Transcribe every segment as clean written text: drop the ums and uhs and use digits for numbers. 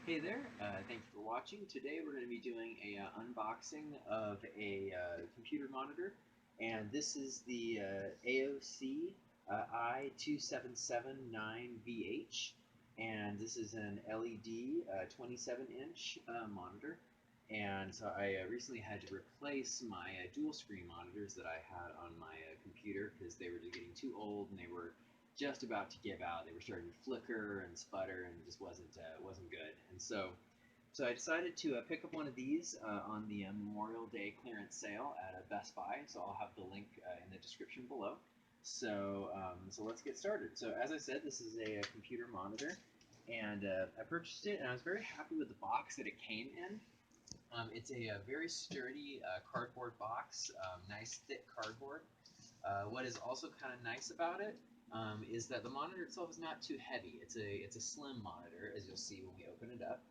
Hey there, thank you for watching. Today we're going to be doing a unboxing of a computer monitor, and this is the AOC I2779VH, and this is an LED 27-inch monitor. And so I recently had to replace my dual screen monitors that I had on my computer because they were just getting too old and they were just about to give out. They were starting to flicker and sputter, and it just wasn't good. And so I decided to pick up one of these on the Memorial Day clearance sale at Best Buy. So I'll have the link in the description below. So let's get started. So as I said, this is a computer monitor, and I purchased it, and I was very happy with the box that it came in. It's a very sturdy cardboard box, nice thick cardboard. What is also kind of nice about it is that the monitor itself is not too heavy. It's a slim monitor, as you'll see when we open it up.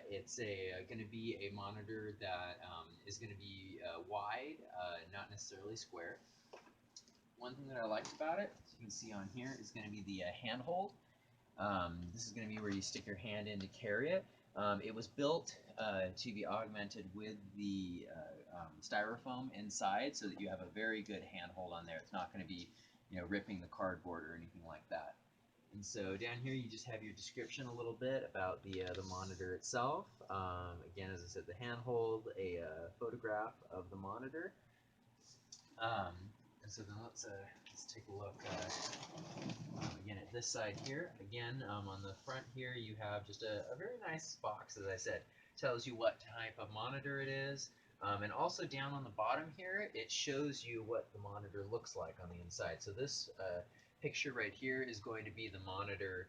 It's going to be a monitor that is going to be wide, not necessarily square. One thing that I liked about it, as you can see on here, is going to be the handhold. This is going to be where you stick your hand in to carry it. It was built to be augmented with the styrofoam inside, so that you have a very good handhold on there. It's not going to be, ripping the cardboard or anything like that. And so down here you just have your description a little bit about the monitor itself. Again, as I said, the handhold, a photograph of the monitor. And so then let's take a look again at this side here. Again, on the front here you have just a very nice box, as I said. Tells you what type of monitor it is. And also down on the bottom here, it shows you what the monitor looks like on the inside. So this picture right here is going to be the monitor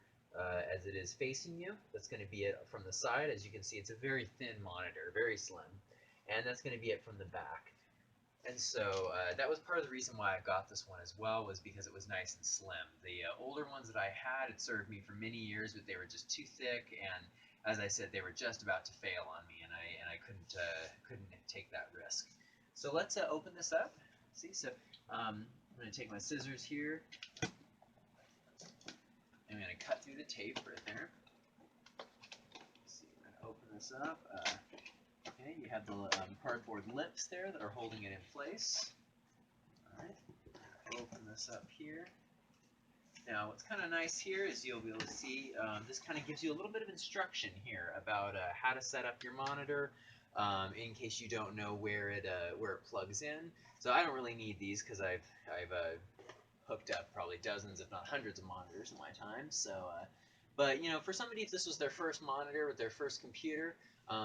as it is facing you. That's going to be it from the side. As you can see, it's a very thin monitor, very slim. And that's going to be it from the back. And so that was part of the reason why I got this one as well, was because it was nice and slim. The older ones that I had served me for many years, but they were just too thick, and as I said, they were just about to fail on me, and I couldn't take that risk. So let's open this up. See, so I'm going to take my scissors here. I'm going to cut through the tape right there. Let's see, we're going to open this up. Okay, you have the cardboard lips there that are holding it in place. Alright, open this up here. Now, what's kind of nice here is you'll be able to see this kind of gives you a little bit of instruction here about how to set up your monitor in case you don't know where it plugs in. So I don't really need these because I've hooked up probably dozens, if not hundreds, of monitors in my time. So, but for somebody, if this was their first monitor with their first computer,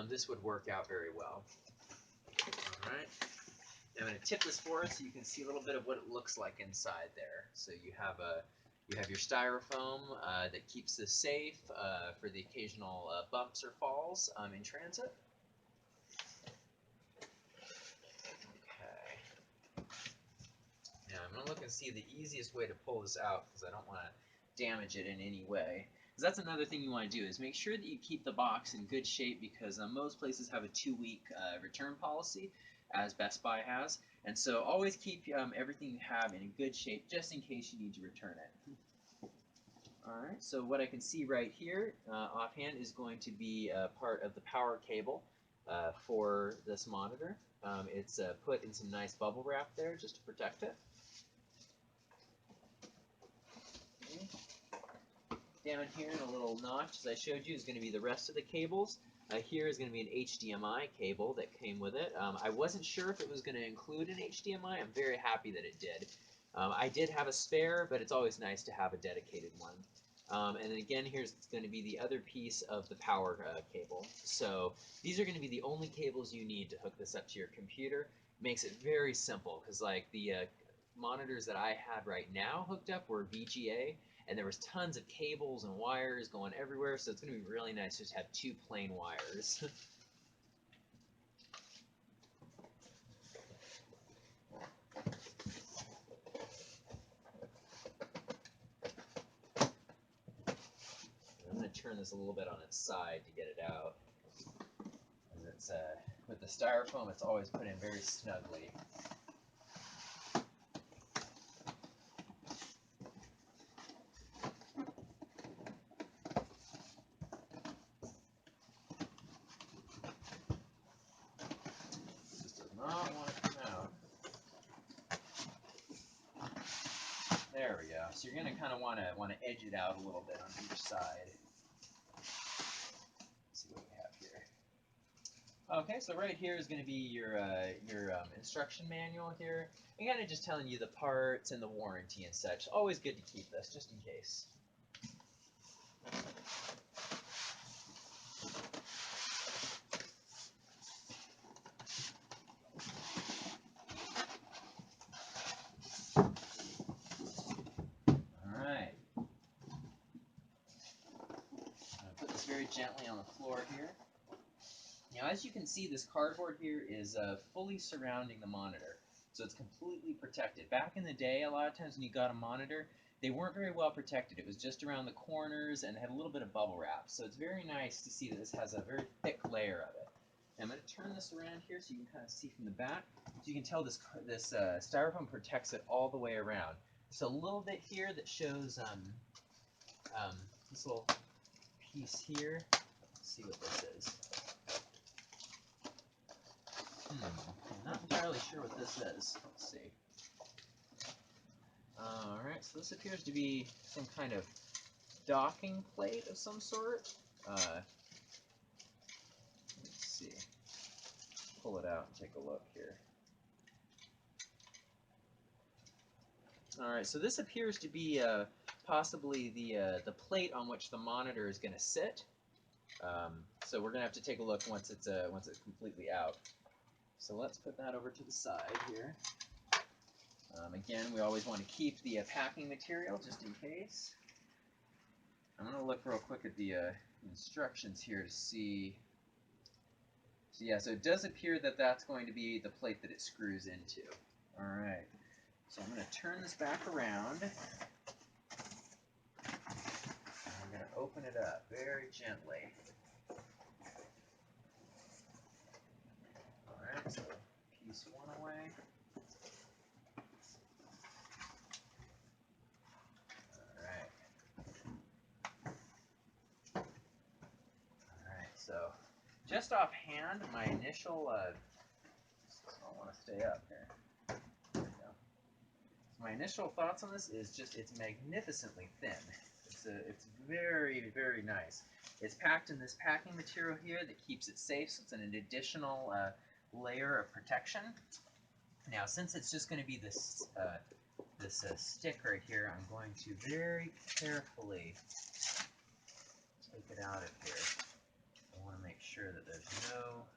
this would work out very well. All right. I'm going to tip this forward so you can see a little bit of what it looks like inside there. So you have your styrofoam that keeps this safe for the occasional bumps or falls in transit. Okay. Now I'm going to look and see the easiest way to pull this out because I don't want to damage it in any way. Because that's another thing you want to do, is make sure that you keep the box in good shape, because most places have a 2-week return policy, as Best Buy has. And so always keep everything you have in good shape just in case you need to return it. Alright, so what I can see right here offhand is going to be part of the power cable for this monitor. It's put in some nice bubble wrap there just to protect it. Okay. Down here in a little notch, as I showed you, is going to be the rest of the cables. Here is going to be an HDMI cable that came with it. I wasn't sure if it was going to include an HDMI. I'm very happy that it did. I did have a spare, but it's always nice to have a dedicated one. And then again, here's going to be the other piece of the power cable. So these are going to be the only cables you need to hook this up to your computer. Makes it very simple, because like the monitors that I had right now hooked up were VGA, and there was tons of cables and wires going everywhere, so it's going to be really nice just to have 2 plain wires. I'm going to turn this a little bit on its side to get it out. Because it's, with the styrofoam, it's always put in very snugly. not want to come out. There we go. So you're going to kind of want to edge it out a little bit on each side. Let's see what we have here. Okay, so right here is going to be your instruction manual here. And kind of just telling you the parts and the warranty and such. Always good to keep this, just in case. Alright. I'm going to put this very gently on the floor here. Now, as you can see, this cardboard here is fully surrounding the monitor, so it's completely protected. Back in the day, a lot of times when you got a monitor, they weren't very well protected. It was just around the corners and had a little bit of bubble wrap, so it's very nice to see that this has a very thick layer of it. And I'm going to turn this around here so you can kind of see from the back. So you can tell this styrofoam protects it all the way around. So a little bit here that shows this little piece here. Let's see what this is. I'm not entirely sure what this is. Let's see. Alright, so this appears to be some kind of docking plate of some sort. Let's see. Pull it out and take a look here. Alright, so this appears to be possibly the plate on which the monitor is going to sit. So we're going to have to take a look once it's completely out. So let's put that over to the side here. Again, we always want to keep the packing material just in case. I'm going to look real quick at the instructions here to see. So yeah, so it does appear that that's going to be the plate that it screws into. Alright, so I'm going to turn this back around. And I'm going to open it up very gently. Alright, so piece one away. Alright, so just offhand, my initial, I want to stay up here. There we go. So my initial thoughts on this is just it's magnificently thin. It's very, very nice. It's packed in this packing material here that keeps it safe, so it's an additional layer of protection. Now, since it's just going to be this stick right here, I'm going to very carefully take it out of here. I want to make sure that there's no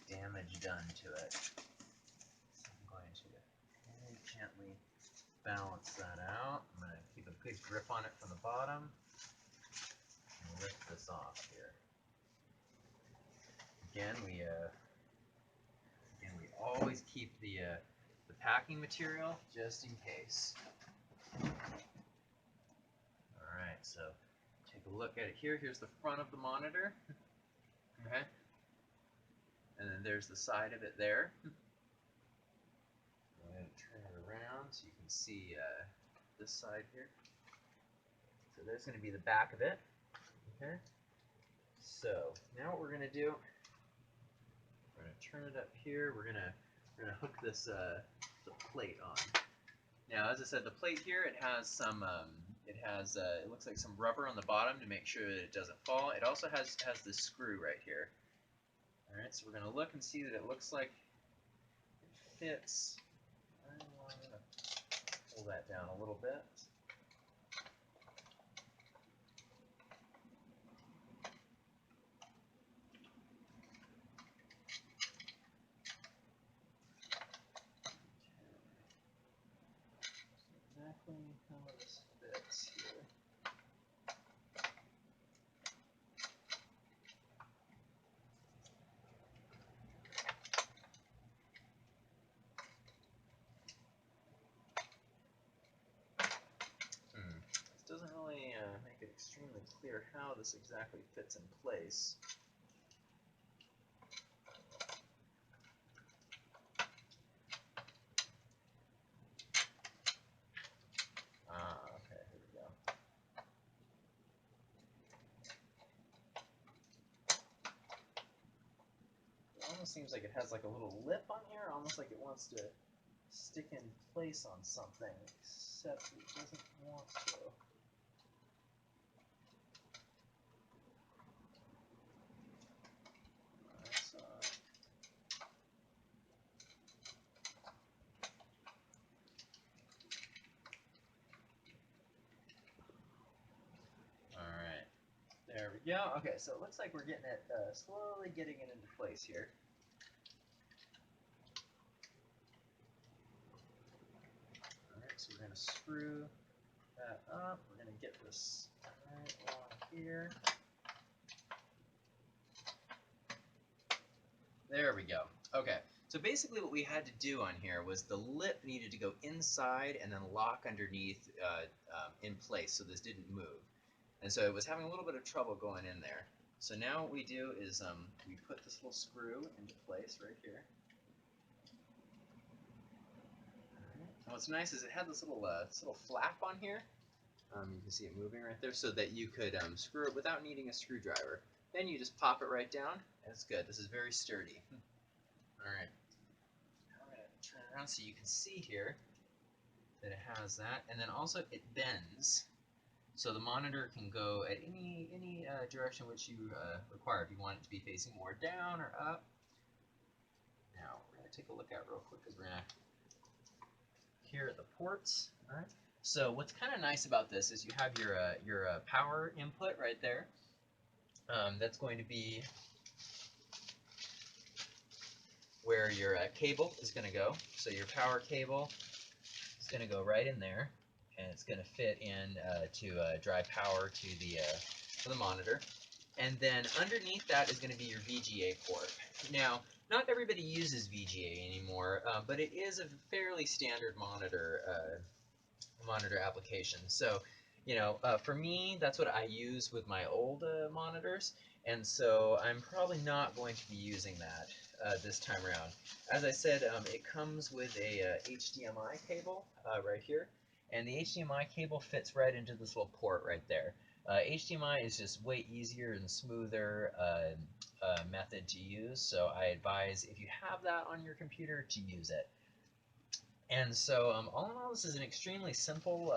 damage done to it. So I'm going to very gently balance that out. I'm going to keep a good grip on it from the bottom and lift this off here. Again, we always keep the packing material just in case. Alright, so take a look at it here. Here's the front of the monitor. Okay. And then there's the side of it there. I'm going to turn it around so you can see this side here. So there's going to be the back of it. Okay. So now what we're going to do, we're going to turn it up here. We're going to hook this the plate on. Now, as I said, the plate here, it has some it looks like some rubber on the bottom to make sure that it doesn't fall. It also has this screw right here. All right, so we're going to look and see that it looks like it fits. I'm going to pull that down a little bit. Exactly how this fits here. This doesn't really make it extremely clear how this exactly fits in place. Okay, here we go. almost seems like it has like a little lip on here, almost like it wants to stick in place on something, except it doesn't want to. Alright, there we go. Okay, so it looks like we're getting it, slowly getting it into place here. Alright, so we're going to screw that up. We're going to get this right along here. There we go. Okay, so basically what we had to do on here was the lip needed to go inside and then lock underneath in place so this didn't move. And so it was having a little bit of trouble going in there. So now what we do is we put this little screw into place right here. And what's nice is it had this little flap on here. You can see it moving right there, so that you could screw it without needing a screwdriver. Then you just pop it right down, and it's good. This is very sturdy. Alright, now I'm going to turn it around so you can see here that it has that, and then also it bends, so the monitor can go at any direction which you require. If you want it to be facing more down or up. Now we're going to take a look at it real quick because we're going to here at the ports. All right. So what's kind of nice about this is you have your power input right there. That's going to be where your cable is going to go. So your power cable is going to go right in there, and it's going to fit in to drive power to the monitor. And then underneath that is going to be your VGA port. Now, not everybody uses VGA anymore, but it is a fairly standard monitor application. So, you know, for me, that's what I use with my old monitors, and so I'm probably not going to be using that this time around. As I said, it comes with a HDMI cable right here, and the HDMI cable fits right into this little port right there. HDMI is just way easier and smoother method to use, so I advise if you have that on your computer to use it. And so all in all, this is an extremely simple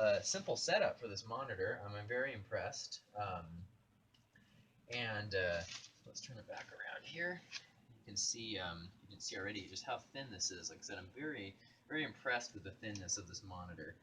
setup for this monitor. I'm very impressed. Let's turn it back around here. You can see already just how thin this is. Like I said, I'm very impressed with the thinness of this monitor.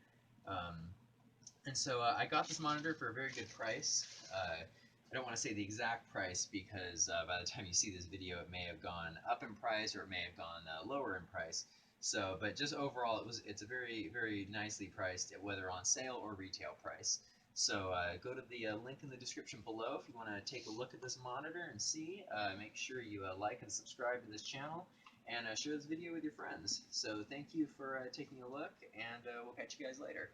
And so I got this monitor for a very good price. I don't want to say the exact price because by the time you see this video, it may have gone up in price or it may have gone lower in price. So, but just overall, it's a very nicely priced, whether on sale or retail price. So go to the link in the description below if you want to take a look at this monitor and see. Make sure you like and subscribe to this channel and share this video with your friends. So thank you for taking a look, and we'll catch you guys later.